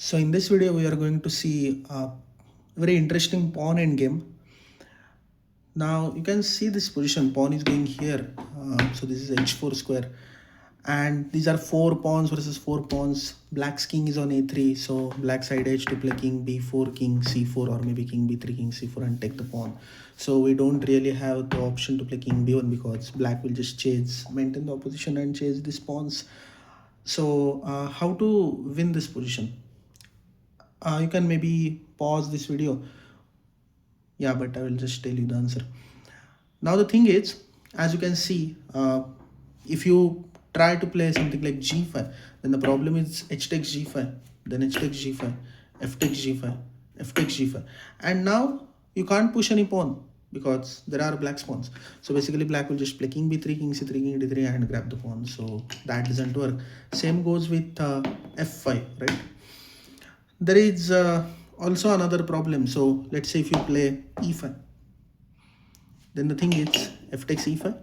So in this video, we are going to see a very interesting pawn endgame. Now you can see this position, pawn is going here. So this is h4 square. And these are 4 pawns versus 4 pawns. Black's king is on a3. So black side edge to play king b4, king c4, or maybe king b3, king c4 and take the pawn. So we don't really have the option to play king b1 because black will just chase, maintain the opposition and chase these pawns. So how to win this position? You can maybe pause this video. Yeah, but I will just tell you the answer. Now the thing is, as you can see, if you try to play something like g5, then the problem is h takes g5, then h takes g5, f takes g5, f takes g5, and now you can't push any pawn because there are black pawns. So basically black will just play king b3, king c3, king d3 and grab the pawn. So that doesn't work. Same goes with f5, right? There is also another problem. So let's say if you play e5, then the thing is f takes e5,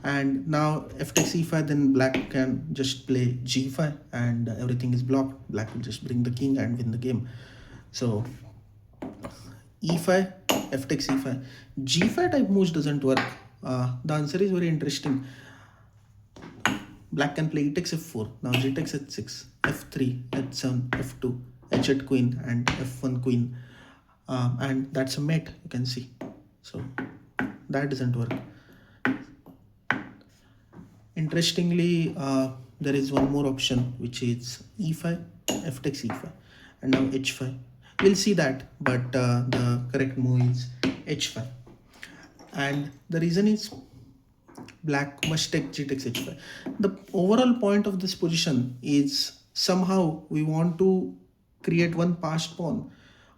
and now f takes e5, then black can just play g5 and everything is blocked. Black will just bring the king and win the game. So e5, f takes e5, g5 type moves doesn't work. The answer is very interesting. Black can play e takes f4, now g takes h6, f3, h7, f2, h8 queen and f1 queen, and that's a mate, you can see. So that doesn't work. Interestingly, there is one more option, which is e5, f takes e5, and now h5. We'll see that, but the correct move is h5. And the reason is black must take g takes h5. The overall point of this position is somehow we want to create one passed pawn.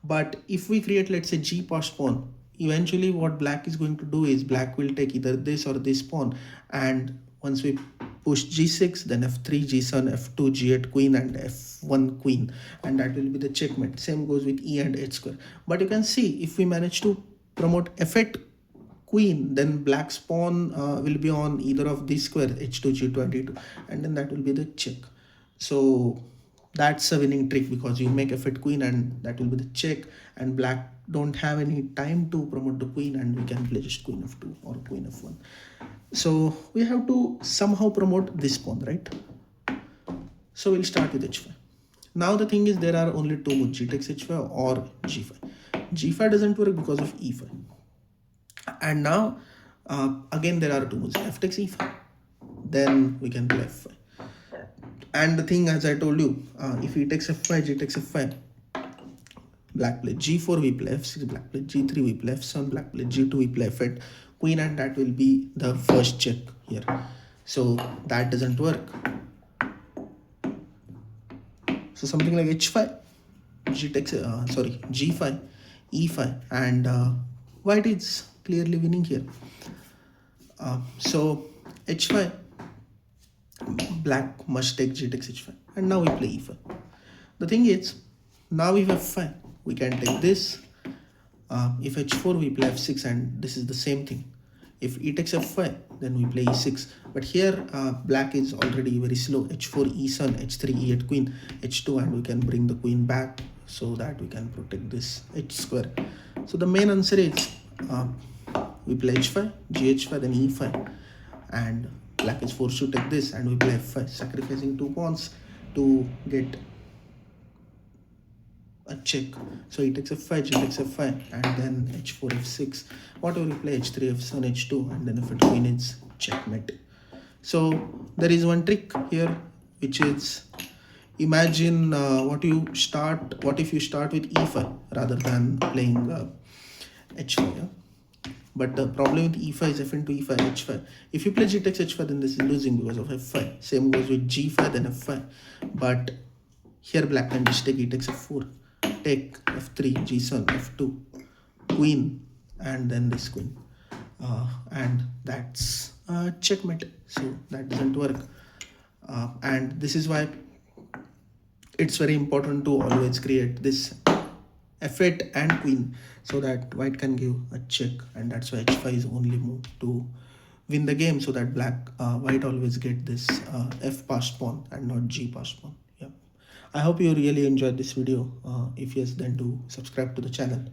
But if we create, let's say, g passed pawn, eventually what black is going to do is black will take either this or this pawn. And once we push g6, then f3, g7, f2, g8 queen and f1 queen. And that will be the checkmate. Same goes with e and h square. But you can see if we manage to promote f8 queen, then black's pawn will be on either of these square, h2, g2 and d2, and then that will be the check. So that's a winning trick because you make f8 queen and that will be the check, and black don't have any time to promote the queen and we can play just queen f2 or queen f1. So we have to somehow promote this pawn, right? So we'll start with h5. Now the thing is, there are only two moves, g takes h5 or g5. g5 doesn't work because of e5. And now again there are two moves, f takes e5, then we can play f5. And the thing, as I told you, if e takes f5, g takes f5, black play g4, we play f6, black play g3, we play f7, black play g2, we play f8 queen, and that will be the first check here. So that doesn't work. So something like h5, g takes g5, e5, and white is clearly winning here. So h5, black must take g takes h5, and now we play e5. The thing is, now if f5, we can take this. If h4, we play f6, and this is the same thing. If e takes f5, then we play e6. But here black is already very slow. h4, e7, h3, e8 queen, h2, and we can bring the queen back so that we can protect this h square. So the main answer is we play h5, gh5, then e5, and black is forced to take this, and we play f5, sacrificing 2 pawns to get a check. So he takes f5, g takes f5, and then h4, f6. Whatever we play, h3, f7, h2, and then f8 queen is checkmate. So there is one trick here, which is, imagine what if you start with e5 rather than playing h5. Yeah? But the problem with e5 is f into e5, h5. If you play g takes h5, then this is losing because of f5. Same goes with g5, then f5. But here black can just take e takes f4, take f3, g7, f2, queen, and then this queen. And that's checkmate. So that doesn't work. And this is why it's very important to always create this f8 and queen so that white can give a check, and that's why h5 is only move to win the game, so that white always get this f passed pawn and not g passed pawn. Yeah, I hope you really enjoyed this video. If yes, then do subscribe to the channel.